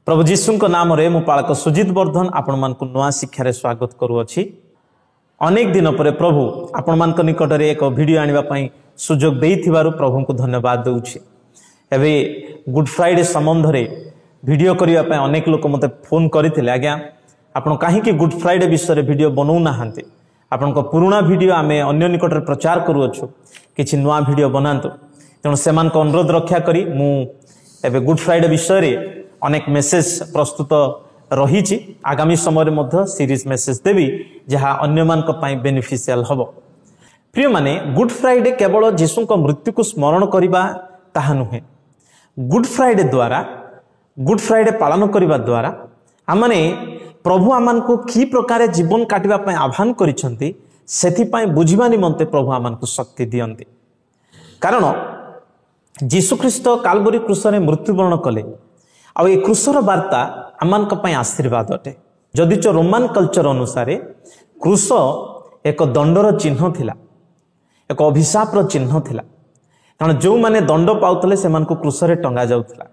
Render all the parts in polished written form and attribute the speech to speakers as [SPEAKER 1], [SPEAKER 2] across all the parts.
[SPEAKER 1] प्रभु जीशु नाम रे मु पालक सुजित वर्धन आपण मान नुआ शिक्षा स्वागत करुअछि। अनेक दिन पर प्रभु आपण मान निकट में एक वीडियो आने सुजोग देइथिबारु प्रभु को धन्यवाद दूची। एबे गुड फ्राइडे संबंध रे वीडियो करिया पय अनेक लोक मते फोन करथिले, आज्ञा आपण काहे कि गुड फ्राइडे विषय रे वीडियो बनौ नाहंते, आपण को पुराना वीडियो आमे अन्य निकट रे प्रचार करूअछु, किछि नुआ वीडियो बनांतो। तेणु सेमान को अनुरोध रक्षा करी मु एबे गुड फ्राइडे विषय रे अनेक मेसेज प्रस्तुत रही। आगामी समय में सीरीज मेसेज देवी जहाँ अन्य मान बेनिफिशियल हम। प्रिय माने गुड फ्राइडे केवल जीशु को मृत्यु को स्मरण करने ताहा नुहे। गुड फ्राइडे द्वारा गुड फ्राइडे पालन करने द्वारा आमने प्रभु आमान को कि प्रकार जीवन काटिबा आह्वान करिसेंती सेथिपाई बुझिबा निमंते प्रभु आमान को शक्ति दियंती। कारण जीशु ख्रीष्ट काल्वरी क्रूसरे मृत्युवरण कले आ ये क्रूसर वार्ता आमान आशीर्वाद अटे। जदिच रोमान कल्चर अनुसार क्रूस एक दंडर चिन्ह थिला, एक अभिशापर चिन्ह थिला। कारण जो माने दंड पाउतले सेमान को क्रूसरे टंगा जाउतला,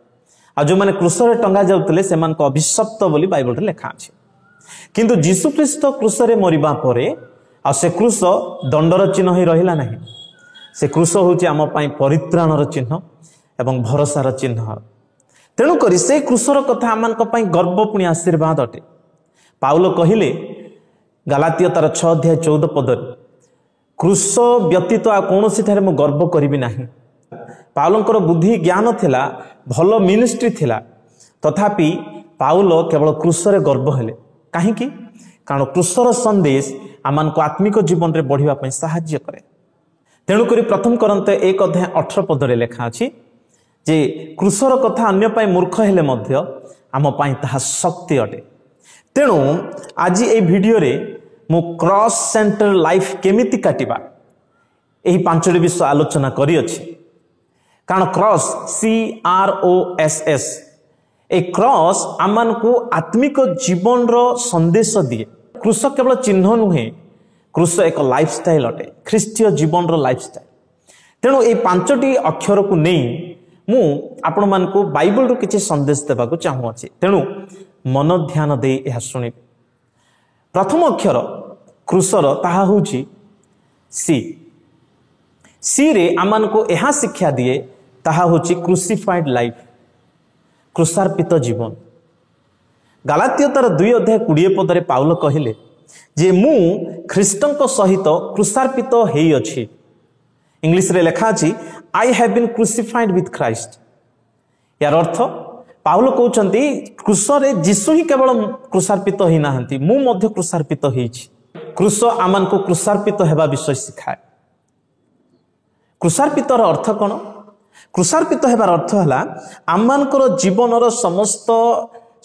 [SPEAKER 1] आ जो माने क्रूसरे टंगा जाउतले सेमान को अभिशप्त बोली बाइबल रे लिखा अछि। किंतु जीशु ख्रीष्ट क्रूसरे मरिबा परे आ से क्रूस दंडर चिन्ह ही रहिला नाही। से क्रूस होउची आम पई परित्राणर चिन्ह एवं भरोसार चिन्ह। तेणु करी से क्रूसर कथा आमान गर्व पुणी आशीर्वाद अटे। पाउल कहिले गलातिया तार 6 अध्याय 14 पदर, क्रूस व्यतीत आ कोनोसी थारे मु गर्व करिबि नाही। पाउलंकर बुद्धि ज्ञान थिला, भलो मिनिस्ट्री थिला, तथापि पाउल केवल क्रूसरे गर्व हेले। काहे कि कारण क्रूसर संदेश आमान को आत्मिक जीवन रे बढ़िबा पई सहाय्य करे। तेणु करी प्रथम करन्ते 1 अध्याय 18 पदरे लेखा अछि जे क्रूसर कथा अन्य पाई मूर्ख हेले मध्य आम पाई ताहा शक्ति अटे। तेणु आज ए वीडियो रे मु क्रॉस सेंटर लाइफ केमिति काटिबा एही 5टी विषय आलोचना करी अछि। कारण क्रॉस CROSS ए क्रॉस आमान को आत्मिक जीवन रो संदेश दिए। क्रूस केवल चिन्ह नुहे, क्रूस एक लाइफस्टाइल अटे, ख्रीष्टीय जीवन रो लाइफस्टाइल। तेणु ए 5टी अक्षर को नहीं मु आपण मान को बाइबल रो किछि संदेश देबा को चाहू अछि। तेणु मन ध्यान दे यह सुनि। प्रथम अक्षर क्रूसर ताहा होछि सी रे आमान को यह शिक्षा दिए ताहा होछि क्रूसिफाइड लाइफ, क्रूसार्पित जीवन। गलातिया तार 2 अध्याय 20 पदरे पाउल कहिले जे मु ख्रीष्टଙ୍କ सहित क्रूसार्पित हेई अछि। इंग्लिश रे लेखा अछि I have been crucified with Christ. यार अर्थ पाउल कहउचंती क्रूस रे जीसु ही केवल क्रूसार्पित होई नाहंती, मु मध्य क्रूसार्पित हेइछि। क्रूस आमान को क्रूसार्पित हेबा विषय सिखाए। क्रूसार्पितर अर्थ कोन? क्रूसार्पित हेबार अर्थ हला आमानकर जीवनर समस्त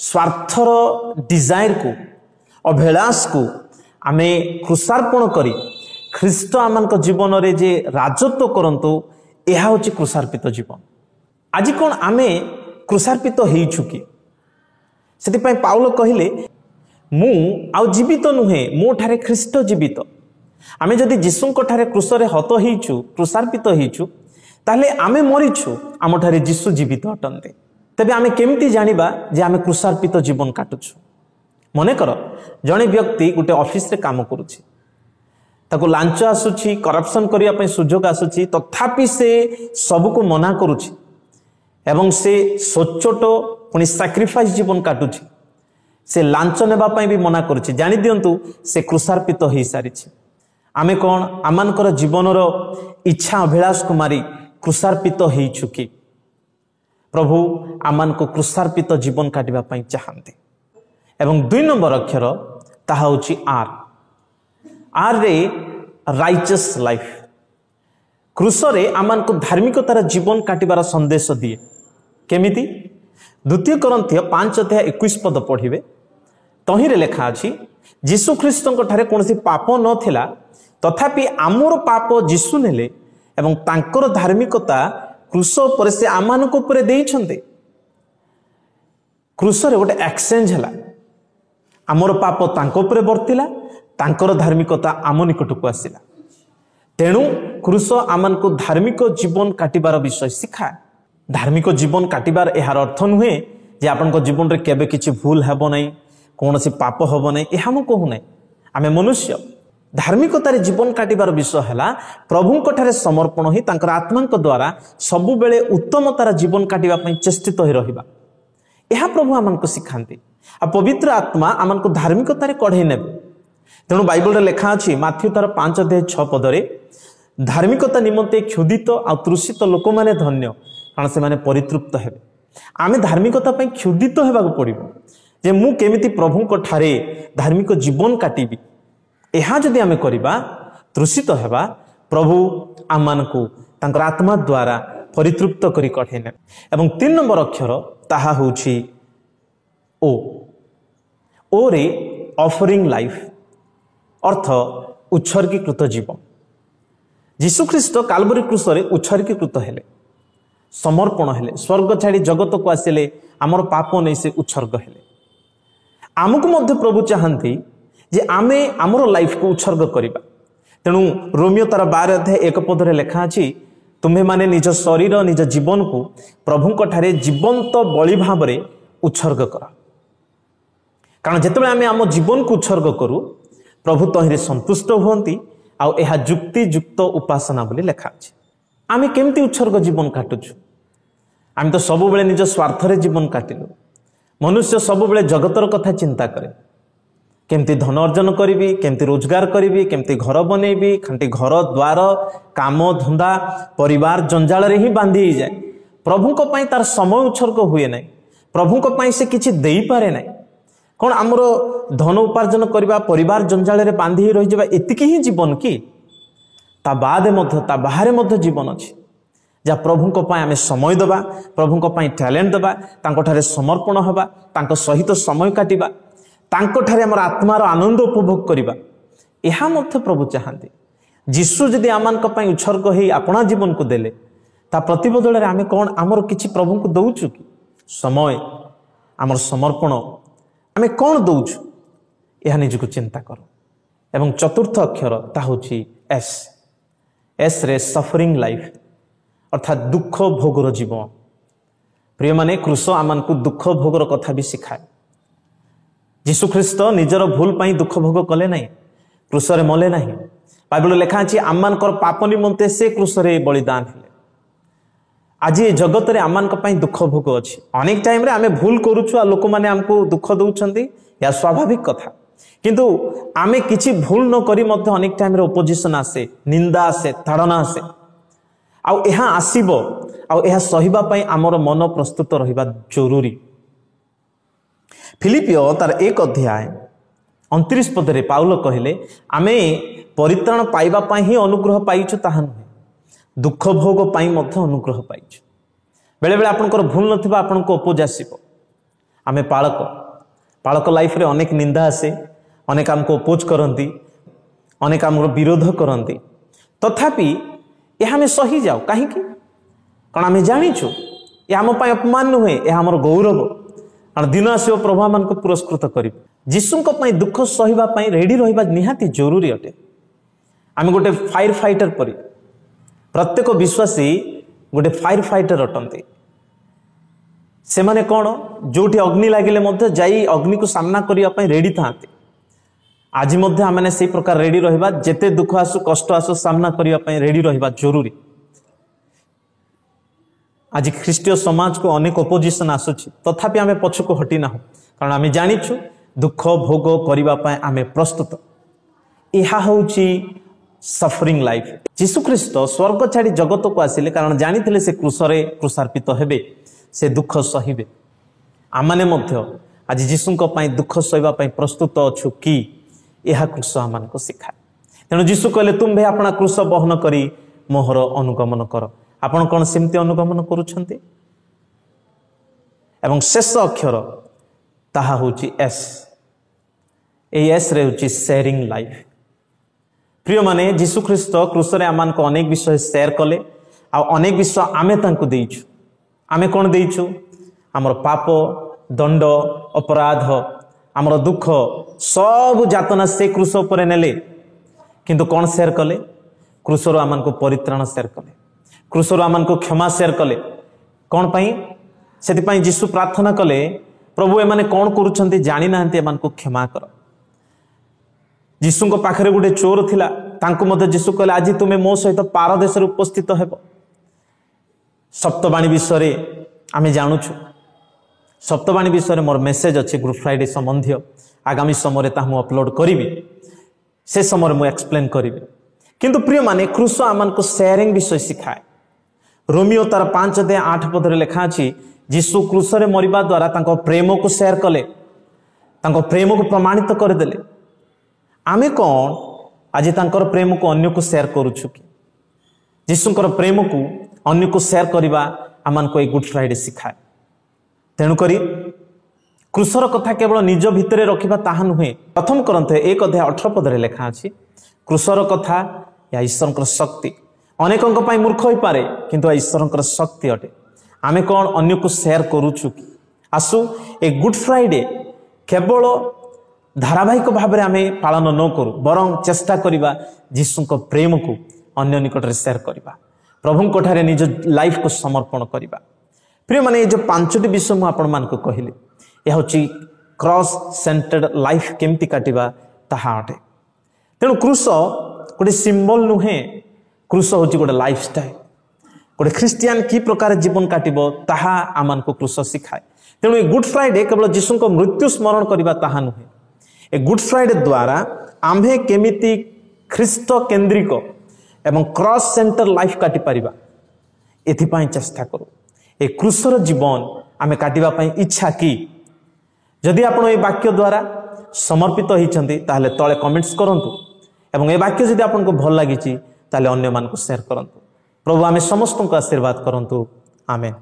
[SPEAKER 1] स्वार्थर डिजायर को, अभिलाष को आमे क्रूसार्पण करी ख्रीष्ट आमानक जीवन रे जे राजत्व करंतु यह होची क्रूसार्पित जीवन। आज कौन आमे क्रूसार्पित हेइछु कि सेति पय पाउल कहिले मु आउ जीवित नुहे, मो ठारे ख्रीष्ट जीवित। आमे जदि जीसुंक ठारे क्रूसरे हत हेइछु, क्रूसार्पित हेइछु, ताले आमे मरिछु, आम ठारे जीसु जीवित अटन्ते। तबे आमे केमिति जानिबा जे आमे क्रूसार्पित जीवन काटुछु? मने कर जणे व्यक्ति गोटे ऑफिस रे काम करूछि, ताको लांच आसुछि, करप्शन करिया पय सुजोग आसुछि, तथापि से सबको मना करूछि एवं से सोचोट पुनि सैक्रिफाइस जीवन काटुछि। से लांच नेबा पय भी मना करूछि। जानि दियंतु से क्रूसार्पित हेई सारिछि। आमे कोन आमानकर जीवनर इच्छा अभिलाष को मारी क्रूसार्पित हेइछु कि? प्रभु आमान को क्रूसार्पित जीवन काटिबा पय चाहंते। एवं 2 नंबर अक्षर ताहा होछि आर रे राइचस लाइफ। क्रूसरे आमान को धार्मिकतार जीवन काटिबार संदेश दिए। केमिति? 2 कोरिन्थियो 5 अध्याय 21 पद पढ़िबे। तहिरे लेखा अछि जीशु ख्रीष्टଙ୍କ ठारे कोनसी पाप नथिला, तथापि आमर पाप जीशु नेले एवं तांकर धार्मिकता क्रूस पर से आमानक ऊपर देइछन्ते। क्रूसरे गोटे एक्सचेंज हला। आमर पाप तांक ऊपर वर्तिला, तांकर धार्मिकता आम निकट को आसिला। तेणु क्रूस आमान को धार्मिक जीवन काटिबार विषय शिखाए। धार्मिक जीवन काटिबार यार अर्थ नुहे जे आपण जीवन में केबे किछि भूल हेबो नहीं, कौन सी पाप हेबो नहीं, यह हम कहू नहीं। आमे मनुष्य धार्मिकतार जीवन काटिबार विषय है प्रभु ठारे समर्पण ही तांकर आत्मा द्वारा सबु बेले उत्तमतार जीवन काटिबा पई चेष्टित होई रहिबा, यह प्रभु आमको सिखांती। आ पवित्र आत्मा आमको धार्मिकतार कढ़ई नेबे। तेणु बाइबल रे लेखा अछि माथ्यू तार 5:6 पदरे, धार्मिकता निमंते क्षुदित आ तृषित लोक माने धन्य, कारण से माने परितृप्त हेबे। आमे धार्मिकता पई क्षुदित हेबाक पड़िबो जे मु केमिति प्रभु ठारे धार्मिक जीवन काटिबी। यह जदि आमे करिबा तृषित हेबा, प्रभु आमको तांकर आत्मा द्वारा परितृप्त करी कढ़ई नेबे। एवं 3 नंबर अक्षर ताहा होछि ओ। ओ रे ऑफरिंग लाइफ, अर्थ उत्सर्गीकृत जीवन। यीशु ख्रीष्ट काल्वरी क्रूसरे उत्सर्गीकृत हेले, समर्पण हेले, स्वर्ग छाड़ी जगत को आसिले, आमर पाप नहीं से उत्सर्ग हेले। आमको मध्य प्रभु चाहती जे आमे आमर लाइफ को उत्सर्ग करिबा। तेणु रोमियो तार 12:1 पदरे लेखा अछि, तुम्हें माने निज शरीर निज जीवन को प्रभु ठारे जीवंत बलि भाव में उत्सर्ग कर। कारण जिते आम आम जीवन को उत्सर्ग करूँ प्रभु तहिरे संतुष्ट हुंती। आउ यह जुक्ति युक्त उपासना बोली लेखा अछि। आमे केमती उत्सर्ग जीवन काटुछु? आम तो सब बेले निज स्वार्थरे जीवन काटिलु। मनुष्य सब बेले जगतर कथा चिंता करे, केमती धन अर्जन करी, केमती रोजगार करी, केमती घर बनैबी, खांटी घर द्वार काम धंदा परिवार जंजाल रे ही बांधी जाए। प्रभु को पाई तार समय उत्सर्ग हुए नहीं, प्रभु को पाई से किछि देई पारे नहीं। कौन आमर धन उपार्जन करबा, परिवार जंजाल रे बांधी रही जाबा एतिकी ही जीवन की? ता बादे मध्य ता बाहरे मध्य जीवन अछि, जा प्रभु को पाई आमे समय दबा, प्रभु को पाई टैलेंट दबा, तांको ठारे समर्पण हबा, तांको सहित समय काटिबा, तांको ठारे हमर आत्मार आनंद उपभोग करिबा, यह मध्य प्रभु चाहते। जीशु जदि आमानक पाई उत्सर्ग होई अपना जीवन को देले, ता प्रतिबदल रे आमे कोन आमर किछि प्रभु को दउछु कि? समय, आमर समर्पण आमे कोन दउछु? यह निजको चिंता करो। एवं चतुर्थ अक्षर ता होछि एस। एस रे सफरिंग लाइफ, अर्थात दुख भोगर जीवन। प्रिय माने क्रूस आमानकु दुख भोगर कथा भी सिखाए। यीशु ख्रीष्ट निजर भूल पाई दुख भोग कले नहीं, क्रूसरे मले नहीं। बाइबल लेखा अछि आमानकर पाप निमंते से क्रूसरे बलिदान हेले। आज ये जगत रे आमानक पाई दुख भोग अछि। अनेक टाइम रे आमे भूल करूछु आ लोक माने हमको दुख दउछंती, या स्वाभाविक कथा। किंतु आमे किछि भूल न करी मध्य अनेक टाइम रे ओपोजिशन आसे, निंदा आसे, ताड़ना आसे। आउ एहा आसीबो, आउ एहा सहिबा पाई आमर मन प्रस्तुत रहिबा जरूरी। फिलिपियो तार 1:29 पदरे पाउल कहले, आमे परित्राण पाइबा पाई ही अनुग्रह पाइछु ताहा नुहे, दुख भोग पाई मध्य अनुग्रह पाइछु। बेले बेले आपनकर भूल नथिबा आपनको अपोज आसीबो। आमे पालक लाइफ रे अनेक निंदा आसे, अनेक हमको अपोज करंती, अनेक हमको विरोध करंती, तथापि यह हमें सही जाओ। कहीं कारण आमे जानिछु ये आम पाई अपमान नुहे, यह हमर गौरव। कारण दिन आसो प्रभु मान को पुरस्कृत कर। जीशु पाई दुख सहिबा पाई रेडी रहिबा निहाती जरूरी अटे। आम गोटे फायर फाइटर परी, प्रत्येक विश्वासी गोटे फायर फाइटर अटंती। से माने कौन? जोटी अग्नि लगिले मध्य जाई अग्नि को सामना करिया पाई रेडी थांती। आज मध्य आमने से प्रकार रेडी रहिबा, जेते दुख आसु कष्ट आसु सामना करिया पाई रेडी रहिबा जरूरी। आज ख्रीष्टीय समाज को अनेक ओपोजिशन आसुछि, तथापि आमे पछ को हटी ना हो, कारण आमे जानिछु दुख भोग करिबा पाई आमे प्रस्तुत। एहा होउछि सफरिंग लाइफ। यीशु ख्रीष्ट स्वर्ग छाड़ी जगत को आसिले, कारण जानिथिले से क्रूसरे क्रूसार्पित हेबे, से दुख सहिबे। आमाने मध्य आज यीशुଙ୍କ पाई दुख सहिबा पाई प्रस्तुत अछु कि? यह क्रूस आमानको सिखाए। तेणु यीशु कहले, तुम भी अपना क्रूस बहन करी मोहर अनुगमन कर। आपण कौन सेमती अनुगमन करुछंती? एवं शेष अक्षर ताहा होची एस। ए एस रे होची शेयरिंग लाइफ। प्रिय माने यीशु ख्रीष्ट क्रूसरे आमान को अनेक विषय शेयर कले, आ अनेक विषय आमे तांको देइछु। आमे कोन देइछु? हमर पाप, दंड, अपराध, हमर दुख सब जातना से क्रूस पर नेले। किंतु कौन शेयर कले? क्रूसरो आमान को परित्राण शेयर कले, क्रूसरो आमान को क्षमा शेयर कले। कौन पाई? से जीशु प्रार्थना कले प्रभु एमाने कौन करुछंती जानी नाहंती एमानकु क्षमा कर। जीशु पाखरे गोटे चोर थिला तांको मध्य जीशु कहले आज तुमे मो सहित पारदेश उपस्थित हेब। सप्तवाणी विषय आमे जानुछु सप्तवाणी विषय मोर मेसेज अच्छे गुड फ्राइडे संबंधी आगामी समय ताहु अपलोड करी से समय मु एक्सप्लेन करी। किंतु प्रिय माने क्रूस आमान को शेयरिंग विषय सिखाए। रोमियो तार 5:8 पदरे लिखा अछि जीशु क्रूस रे मरिबा द्वारा तांको प्रेम को शेयर कले तांको प्रेम को प्रमाणित कर देले। आमे कौन आज तांकर प्रेम को अन्य को शेयर करूछु कि जीशुंकर प्रेम को अन्य को शेयर करबा आमान को गुड फ्राइडे सिखाए। तेणु करी क्रूसर कथा केवल निज भितरे रखिबा ताहा नुहे। प्रथम करन्थे 1:18 पदरे लिखा अछि क्रूसर कथा या ईश्वरकर शक्ति अनेकों पाई मूर्ख हो पारे किंतु ईश्वरकर शक्ति अटे। आमे कौन अन्य को शेयर करूछु कि आसु ए गुड फ्राइडे केवल धारावाहिक भाव में आमे पालन न करू बरं चेष्टा करिबा जीशुंको प्रेम को अन्य निकट रे शेयर करिबा प्रभु ठारे निज लाइफ को समर्पण करिबा। प्रिय माने जो 5टी विषय मु आपण मान को कहिले यह होची क्रॉस सेंटर्ड लाइफ केमती काटिबा ताहा अटे। तेणु क्रूस गोटे सिंबल नुहे क्रूस होची गोटे लाइफ स्टाइल। गोटे ख्रिस्टियन की प्रकार जीवन काटिबो ताहा आमान को क्रूस सिखाए। तेणु ए गुड फ्राइडे केवल जीशुंको मृत्यु स्मरण करिबा ताहा नुहे। ए गुड फ्राइडे द्वारा आम्भे केमिति ख्रिस्ट केंद्रिक एवं क्रॉस सेंटर लाइफ काटि पारिबा एथिपाई चेष्टा करू। ए क्रूसर जीवन आमे काटिबा पई इच्छा की जदि आपण ए वाक्य द्वारा समर्पित होइचंती ताहले तळे कमेंट्स करंतु एवं ए वाक्य जदि आपनको भल लागिची ताहले अन्य मान को शेयर करंतु। प्रभु आमे समस्त को आशीर्वाद करंतु। आमेन।